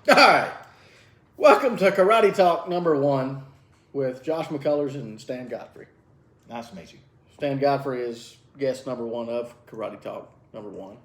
All right. Welcome to Karate Talk number 1 with Josh McCullers and Stan Godfrey. Nice to meet you. Stan Godfrey is guest number 1 of Karate Talk number 1.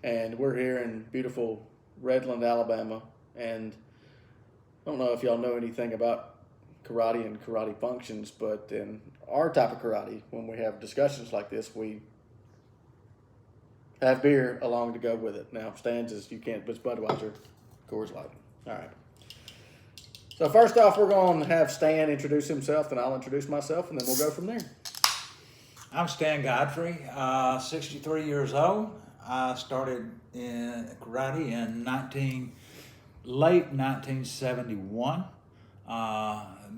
And we're here in beautiful Redland, Alabama. And I don't know if y'all know anything about karate and karate functions, but in our type of karate, when we have discussions like this, we have beer along to go with it. Now, Stan's is, you can't, but it's Budweiser, Coors Light. All right. So first off, we're going to have Stan introduce himself, and I'll introduce myself, and then we'll go from there. I'm Stan Godfrey, 63 years old. I started in karate in late 1971.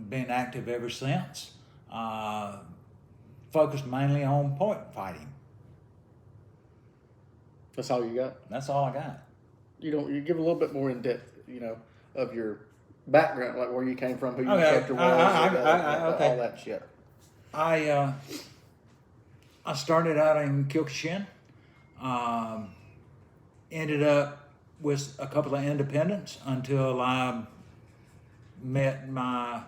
Been active ever since. Focused mainly on point fighting. That's all you got? That's all I got. You give a little bit more in depth, of your background, like where you came from, who your Okay. instructor was, Okay. all that shit. I started out in Kyokushin. Ended up with a couple of independents until I met my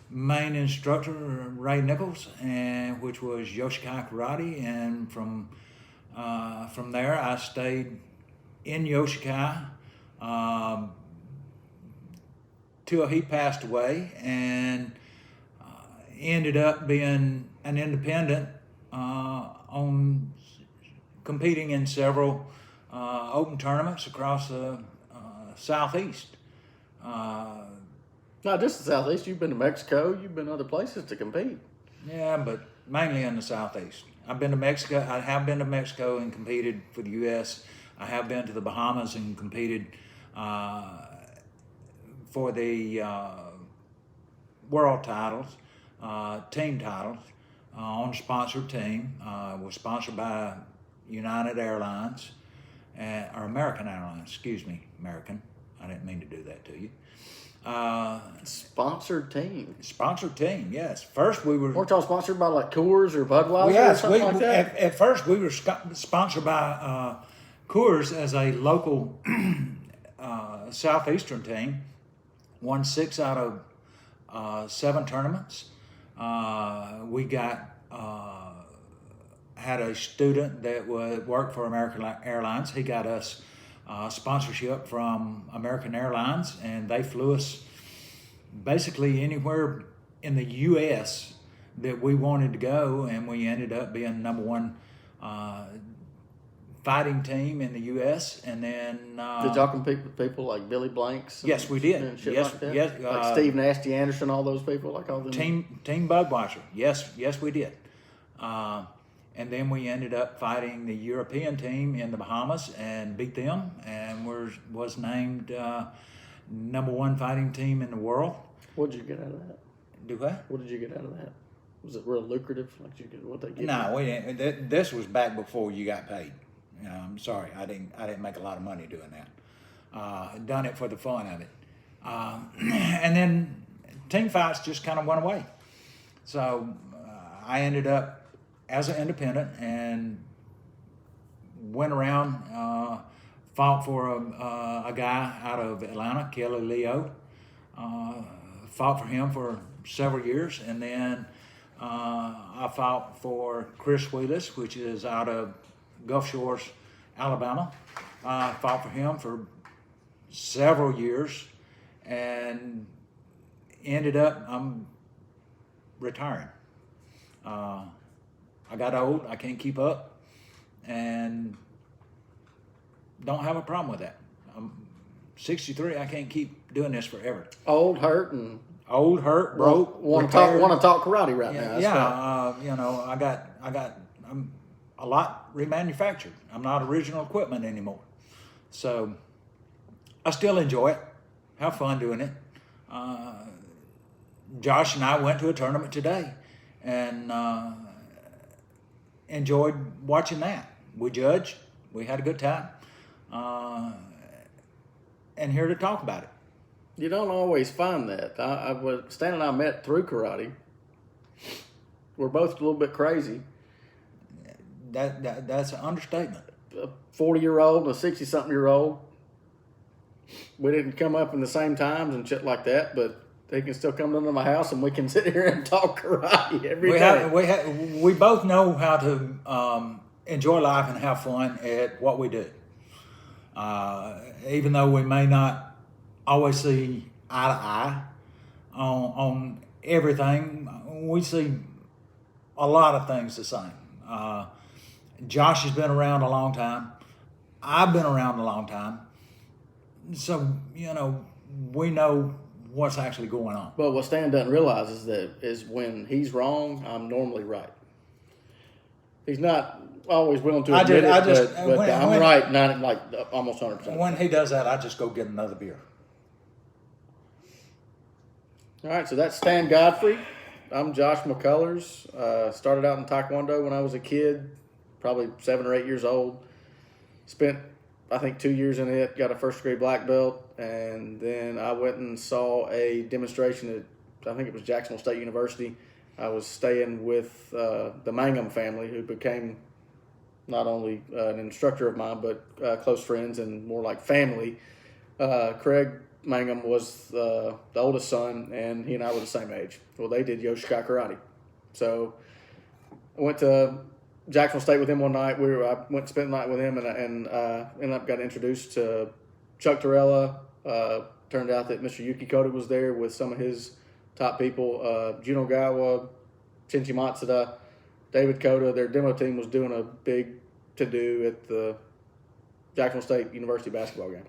main instructor, Ray Nichols, and which was Yoshikai Karate, and from there I stayed in Yoshikai till he passed away, and ended up being an independent on competing in several open tournaments across the southeast. Not just the Southeast. You've been to Mexico. You've been other places to compete. Yeah, but mainly in the southeast. I've been to Mexico. I have been to Mexico and competed for the U.S. I have been to the Bahamas and competed for the world titles, team titles, on a sponsored team. Was sponsored by United Airlines, or American Airlines, excuse me, American. I didn't mean to do that to you. Sponsored team. Sponsored team, yes. First we were... Weren't y'all sponsored by like Coors or Budweiser or Yes, something like that? at first we were sponsored by Coors as a local southeastern team. Won 6 out of 7 tournaments. We got had a student that worked for American Airlines. He got us sponsorship from American Airlines, and they flew us basically anywhere in the U.S. that we wanted to go, and we ended up being number 1 fighting team in the U.S. And then did y'all compete with people like Billy Blanks? Yes, we did. And shit Yes, like that? yes. Like Steve Nasty Anderson, all those people, like all them. Team Budweiser. Yes, we did. And then we ended up fighting the European team in the Bahamas and beat them, and was named number 1 fighting team in the world. What did you get out of that? Do what? What did you get out of that? Was it real lucrative? Like you get what they get? No, we didn't. This was back before you got paid. I'm sorry, I didn't make a lot of money doing that. Done it for the fun of it, and then team fights just kind of went away. So I ended up as an independent and went around, fought for a guy out of Atlanta, Kelly Leo. Fought for him for several years, and then I fought for Chris Wheelis, which is out of Gulf Shores, Alabama. Fought for him for several years, and ended up retiring. I got old, I can't keep up, and don't have a problem with that. I'm 63, I can't keep doing this forever. Old, hurt, and Old, hurt, broke, want to talk karate right now. Yeah, I'm a lot remanufactured. I'm not original equipment anymore. So I still enjoy it, have fun doing it. Josh and I went to a tournament today and enjoyed watching that. We judged, we had a good time, and here to talk about it. You don't always find that. Stan and I met through karate. We're both a little bit crazy. That's an understatement. A 40-year-old and a 60-something-year-old. we didn't come up in the same times and shit like that, but they can still come into my house and we can sit here and talk karate every day. We both know how to enjoy life and have fun at what we do. Even though we may not always see eye to eye on everything, we see a lot of things the same. Josh has been around a long time. I've been around a long time. So, we know what's actually going on. But what Stan doesn't realize is when he's wrong, I'm normally right. He's not always willing to admit it, but I'm right, not like almost 100%. When he does that, I just go get another beer. All right, so that's Stan Godfrey. I'm Josh McCullers. Started out in Taekwondo when I was a kid, probably 7 or 8 years old. Spent, I think, 2 years in it, got a first-degree black belt, and then I went and saw a demonstration at, I think it was Jacksonville State University. I was staying with the Mangum family, who became not only an instructor of mine, but close friends and more like family. Craig Mangum was the oldest son, and he and I were the same age. Well, they did Yoshikai Karate. So I went to Jacksonville State with him one night. I went to spend the night with him, and ended up getting introduced to Chuck Torella. Turned out that Mr. Yuki Koda was there with some of his top people. Juno Gawa, Shinji Matsuda, David Koda. Their demo team was doing a big to-do at the Jacksonville State University basketball game.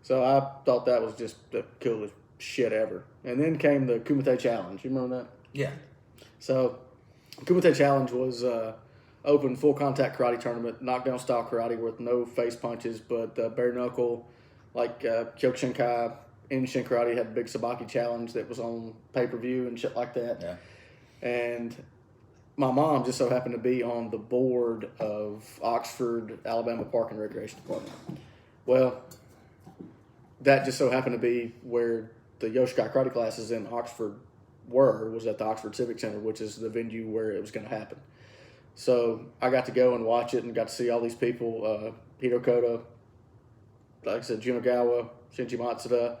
So I thought that was just the coolest shit ever. And then came the Kumite Challenge. You remember that? Yeah. So Kumite Challenge was open full contact karate tournament, knockdown style karate with no face punches, but bare knuckle, like Kyokushinkai, Inshin Karate had a big Sabaki challenge that was on pay-per-view and shit like that. Yeah. And my mom just so happened to be on the board of Oxford, Alabama Park and Recreation Department. Well, that just so happened to be where the Yoshikai karate classes in Oxford was at the Oxford Civic Center, which is the venue where it was going to happen. So I got to go and watch it and got to see all these people, Hiro Koda, like I said, Junagawa, Shinji Matsuda,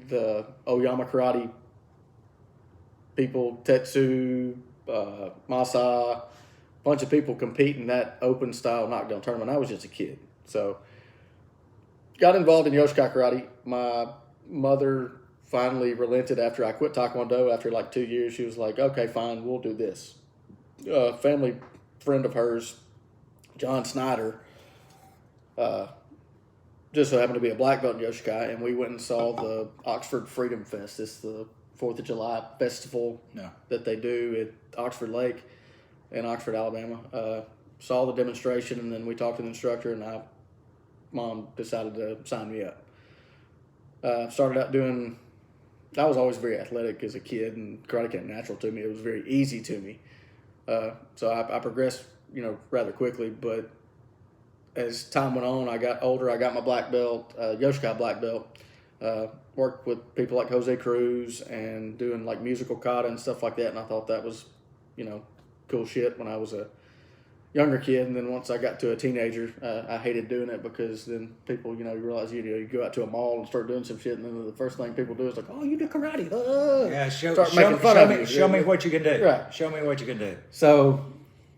the Oyama Karate people, Tetsu, Masa, a bunch of people competing in that open style knockdown tournament. I was just a kid. So got involved in Yoshikai Karate. My mother finally relented after I quit Taekwondo. After like 2 years, she was like, okay, fine, we'll do this. A family friend of hers, John Snyder, just so happened to be a black belt in Yoshikai, and we went and saw the Oxford Freedom Fest. It's the 4th of July festival that they do at Oxford Lake in Oxford, Alabama. Saw the demonstration, and then we talked to the instructor, and Mom decided to sign me up. Started out doing, I was always very athletic as a kid, and karate came natural to me. It was very easy to me. So I progressed, rather quickly, but as time went on, I got older. I got my black belt, Yoshikai black belt. Worked with people like Jose Cruz and doing like musical kata and stuff like that. And I thought that was, cool shit when I was a younger kid. And then once I got to a teenager, I hated doing it because then people, you realize you go out to a mall and start doing some shit. And then the first thing people do is like, oh, you do karate. Yeah, show me what you can do. Right. Show me what you can do. So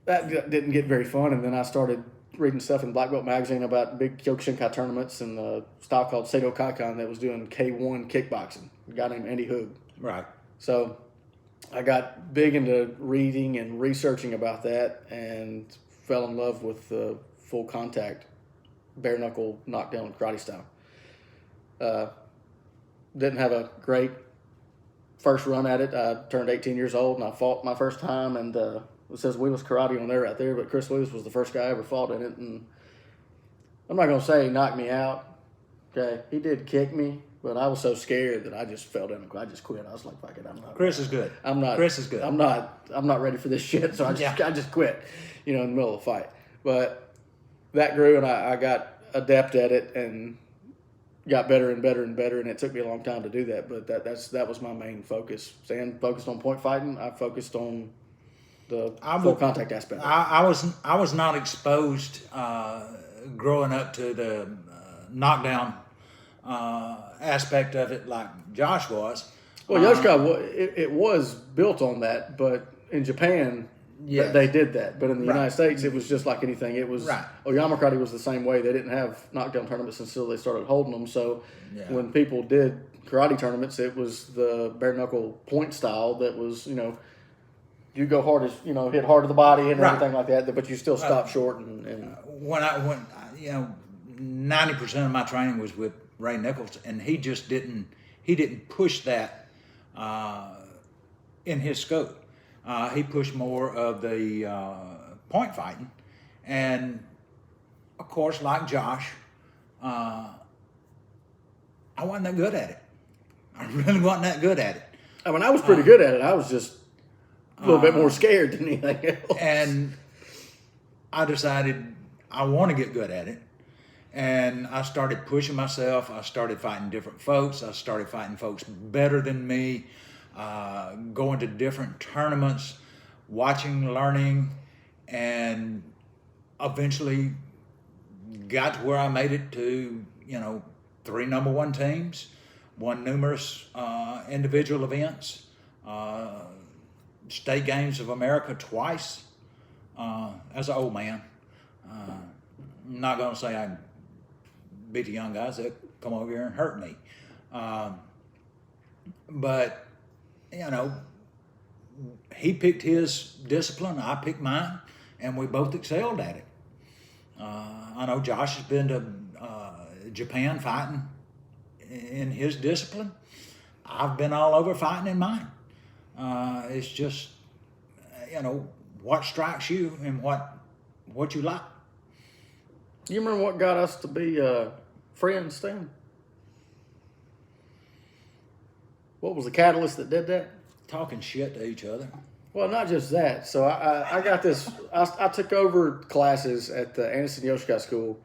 that didn't get very fun. And then I started reading stuff in Black Belt Magazine about big Kyokushinkai tournaments and a style called Seido Kaikan that was doing K1 kickboxing. A guy named Andy Hoog. Right. So I got big into reading and researching about that and fell in love with the full contact, bare knuckle knockdown karate style. Didn't have a great first run at it. I turned 18 years old and I fought my first time, and it says Wheelers Karate on there right there, but Chris Lewis was the first guy I ever fought in it, and I'm not going to say he knocked me out. Okay, he did kick me, but I was so scared that I just fell down and I just quit. I was like, fuck it, I'm not. Chris is good. Chris is good. I'm not ready for this shit, so I just quit, in the middle of the fight. But that grew, and I got adept at it and got better and better and better, and it took me a long time to do that, but that was my main focus. Stan focused on point fighting. I focused on the full contact aspect. I was not exposed growing up to the knockdown aspect of it like Josh was. Well, Yoshika, it was built on that, but in Japan, Yes. they did that. But in the Right. United States, it was just like anything. It was Right. Oyama Karate was the same way. They didn't have knockdown tournaments until they started holding them. So Yeah. when people did karate tournaments, it was the bare knuckle point style that was, you go hard as, hit hard to the body and Right. everything like that, but you still stop short and 90% of my training was with Ray Nichols, and he didn't push that in his scope. He pushed more of the point fighting, and of course, like Josh, I wasn't that good at it. I really wasn't that good at it. I mean, I was pretty good at it. I was just a little bit more scared than anything else. And I decided I want to get good at it. And I started pushing myself. I started fighting different folks. I started fighting folks better than me, going to different tournaments, watching, learning, and eventually got to where I made it to, 3 number 1 teams, won numerous individual events, state games of America twice as an old man. I'm not going to say I beat the young guys that come over here and hurt me. But, he picked his discipline, I picked mine, and we both excelled at it. I know Josh has been to Japan fighting in his discipline. I've been all over fighting in mine. It's just, what strikes you and what you like. You remember what got us to be friends, Stan? What was the catalyst that did that? Talking shit to each other. Well, not just that. So I got this. I took over classes at the Anderson Yoshika School.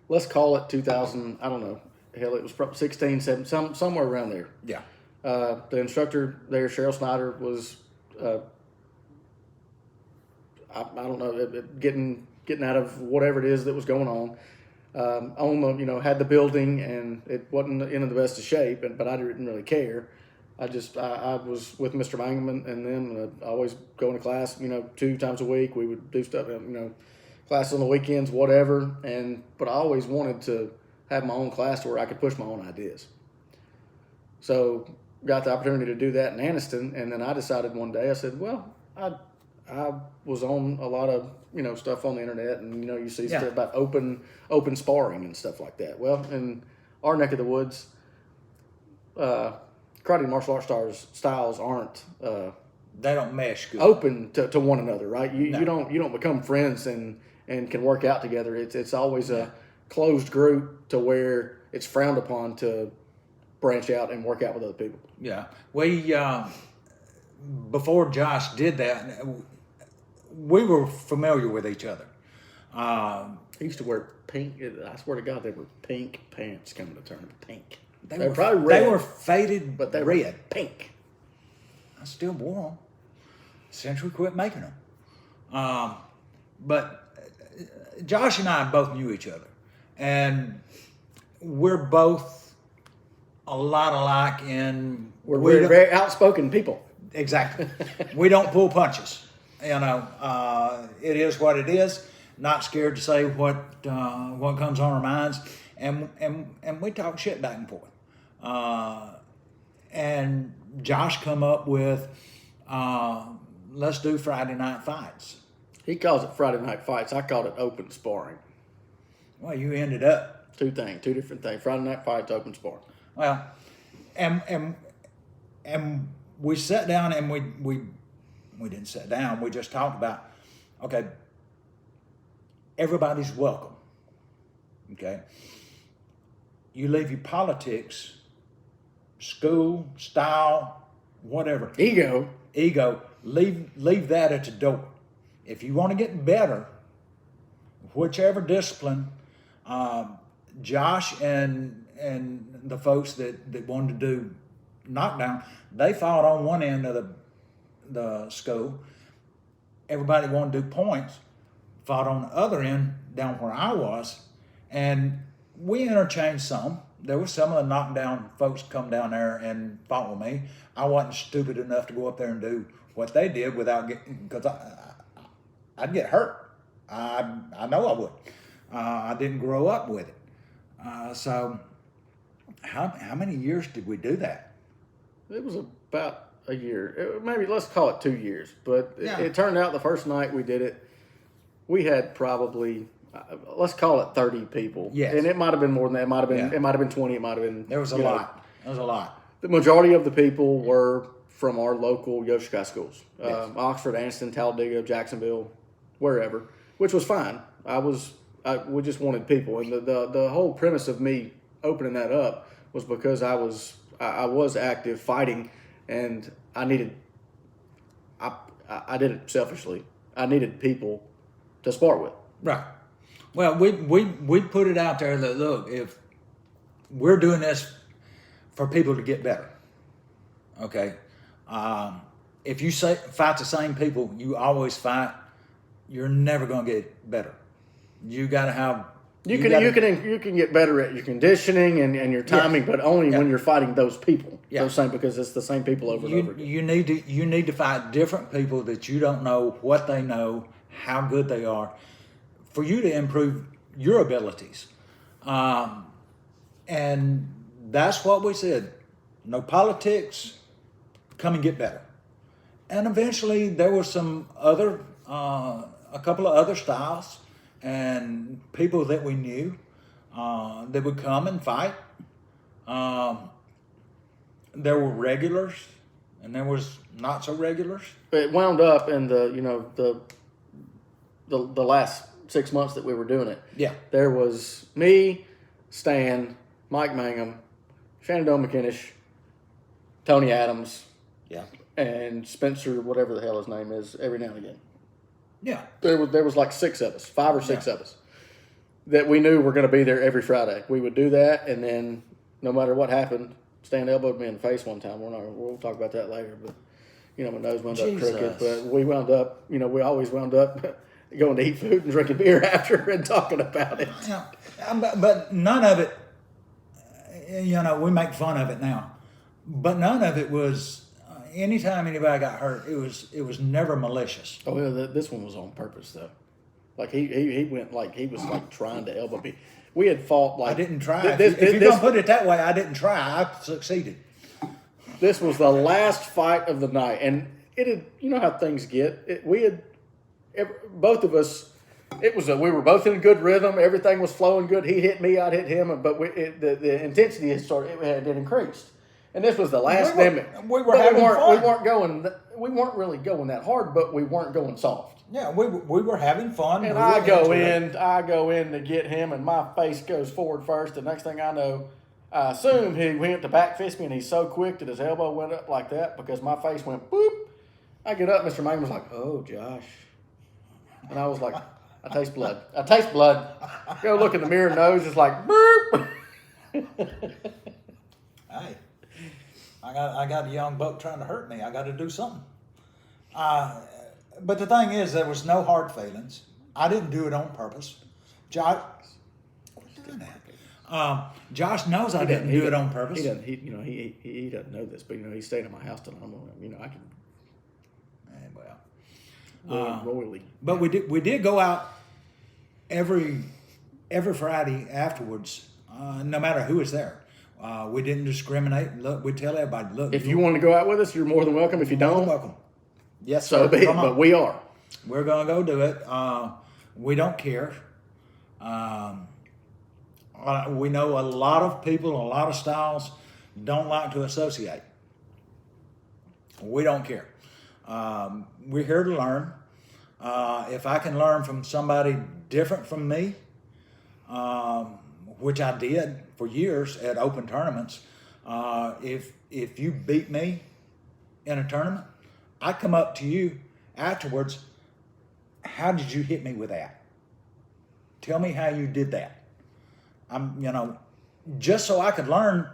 Let's call it 2000. I don't know. Hell, it was probably 16, 17, somewhere around there. Yeah. The instructor there, Cheryl Snyder, was I don't know, getting out of whatever it is that was going on. Had the building, and it wasn't in the best of shape, but I didn't really care. I was with Mr. Mangelman and them. Always going to class, 2 times a week. We would do stuff, classes on the weekends, whatever. But I always wanted to have my own class to where I could push my own ideas. So got the opportunity to do that in Anniston, and then I decided one day, I said, well, I was on a lot of, stuff on the internet, and, you see stuff about open sparring and stuff like that. Well, in our neck of the woods, karate and martial arts styles aren't They don't mesh good. open to one another, right? You don't become friends and can work out together. It's always a closed group to where it's frowned upon to branch out and work out with other people. Yeah. We, before Josh did that, we were familiar with each other. He used to wear pink. I swear to God, they were pink pants coming to tournament. Pink. They They're were probably red. They were faded, but they red. were pink. I still wore them since we quit making them. But Josh and I both knew each other, and we're both a lot alike in We're very outspoken people. Exactly. We don't pull punches. It is what it is. Not scared to say what comes on our minds, and we talk shit back and forth. And Josh come up with, let's do Friday night fights. He calls it Friday night fights. I called it open sparring. Well, you ended up. Two different things. Friday night fights, open sparring. Well, and we sat down and we didn't sit down. We just talked about, okay, everybody's welcome. Okay, you leave your politics, school, style, whatever, Ego. Leave that at the door. If you want to get better, whichever discipline, Josh and the folks that wanted to do knockdown, they fought on one end of the school. Everybody wanted to do points, fought on the other end down where I was, and we interchanged some. there was some of the knockdown folks come down there and fought with me. I wasn't stupid enough to go up there and do what they did without getting, because I'd get hurt. I know I would. I didn't grow up with it. So how many years did we do that? It was about a year, maybe let's call it 2 years. But Yeah. it turned out the first night we did it, we had probably let's call it 30 people. Yes. And it might have been more than that. It might have been Yeah. it might have been 20. It might have been There was a you know, lot. There was a lot. The majority of the people were from our local Yoshika schools, Yes. Oxford, Anniston, Talladega, Jacksonville, wherever, which was fine. We just wanted people, and the whole premise of me opening that up was because I was active fighting, and I did it selfishly. I needed people to spar with. Right. Well, we put it out there that, look, if we're doing this for people to get better, okay? If you fight the same people you always fight, you're never going to get better. You got to have. You can get better at your conditioning and your timing, but only when you're fighting those people. Yeah. Those same, because it's the same people over and over again. You need to fight different people that you don't know what they know, how good they are, for you to improve your abilities. And that's what we said. No politics, come and get better. And eventually there was some other, a couple of other styles and people that we knew that would come and fight. There were regulars and there was not so regulars. It wound up in the last 6 months that we were doing it. Yeah. There was me, Stan, Mike Mangum, Shenandoah McKinnish, Tony Adams, Yeah. and Spencer, whatever the hell his name is, every now and again. Yeah. There was like 6 of us, 5 or 6 of us, that we knew were going to be there every Friday. We would do that, and then no matter what happened, Stan elbowed me in the face one time. We'll talk about that later, but my nose wound up crooked. But we wound up, we always wound up going to eat food and drinking beer after and talking about it. Yeah. But none of it, we make fun of it now, but none of it was. Anytime anybody got hurt, it was never malicious. Oh, yeah, this one was on purpose though. Like he went like he was like trying to elbow me. We had fought like I didn't try. If you're gonna put it that way, I didn't try. I succeeded. This was the last fight of the night, and it had. You know how things get. Both of us. We were both in good rhythm. Everything was flowing good. He hit me, I'd hit him, but the intensity had increased. And this was the last limit. We were having fun. We weren't really going that hard, but we weren't going soft. Yeah, we were having fun. And I go in to get him, and my face goes forward first. The next thing I know, I assume he went to back fist me, and he's so quick that his elbow went up like that because my face went boop. I get up, Mr. Mangum was like, "Oh, Josh," and I was like, "I taste blood. I taste blood." Go look in the mirror, nose is like boop. Hey. I got a young buck trying to hurt me. I got to do something. But the thing is, there was no hard feelings. I didn't do it on purpose. Josh, Josh knows I didn't do it on purpose. He doesn't. He doesn't know this, but he stayed at my house till I'm. I can. Royally. But we did go out every Friday afterwards, no matter who was there. We didn't discriminate. Look, we tell everybody, look. If you want to go out with us, you're more than welcome. If you don't, welcome. Yes, so sir. be it. But we are. We're gonna go do it. We don't care. We know a lot of people, a lot of styles don't like to associate. We don't care. We're here to learn. If I can learn from somebody different from me, which I did for years at open tournaments. If you beat me in a tournament, I come up to you afterwards. How did you hit me with that? Tell me how you did that. Just so I could learn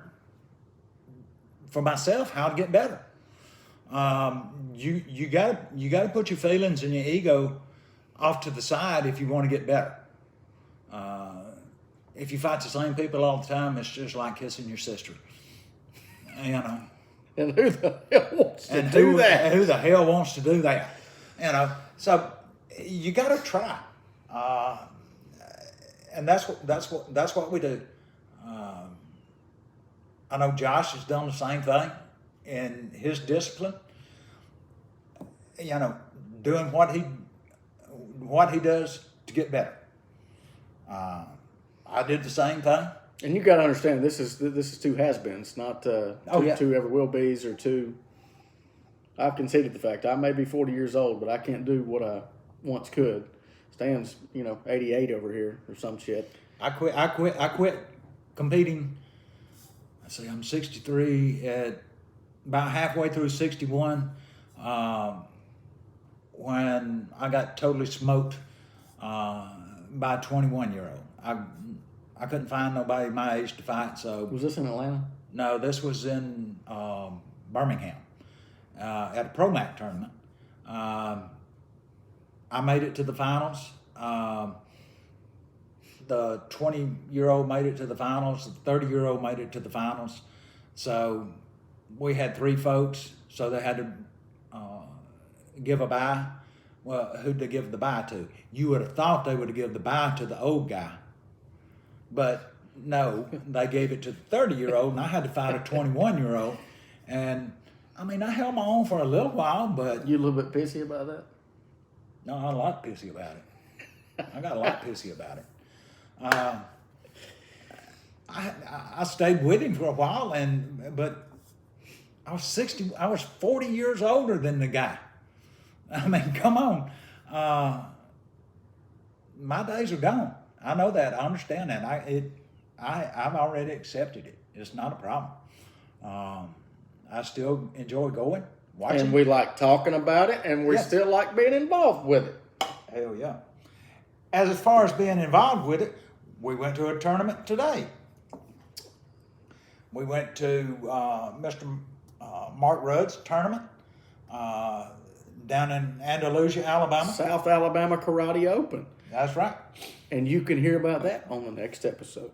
for myself how to get better. You gotta put your feelings and your ego off to the side if you want to get better. if you fight the same people all the time, it's just like kissing your sister. You know. And who the hell wants to And do that? Who the hell wants to do that? You know. So you got to try, and that's what we do. I know Josh has done the same thing in his discipline. You know, doing what he does to get better. I did the same thing. And you got to understand, this is two has-beens, not two ever will be's or two. I've conceded the fact I may be 40 years old, but I can't do what I once could. Stan's 88 over here or some shit. I quit competing. I say I'm 63 at about halfway through 61 when I got totally smoked by a 21-year-old. I couldn't find nobody my age to fight. So Was this in Atlanta? no, this was in Birmingham at a Pro-Mac tournament. I made it to the finals. The 20-year-old made it to the finals. The 30-year-old made it to the finals. So we had 3 folks, so they had to give a bye. Well, who'd they give the bye to? You would have thought they would have given the bye to the old guy. But no, they gave it to the 30-year-old, and I had to fight a 21-year-old. And, I mean, I held my own for a little while, but... You a little bit pissy about that? No, I'm a lot pissy about it. I got a lot pissy about it. I stayed with him for a while, but I was 40 years older than the guy. I mean, come on. My days are gone. I know that. I understand that. I've already accepted it. It's not a problem. I still enjoy going, watching. And we like talking about it, and we still like being involved with it. Hell yeah. As far as being involved with it, we went to a tournament today. We went to Mr. Mark Rudd's tournament down in Andalusia, Alabama. South Alabama Karate Open. That's right. And you can hear about that on the next episode.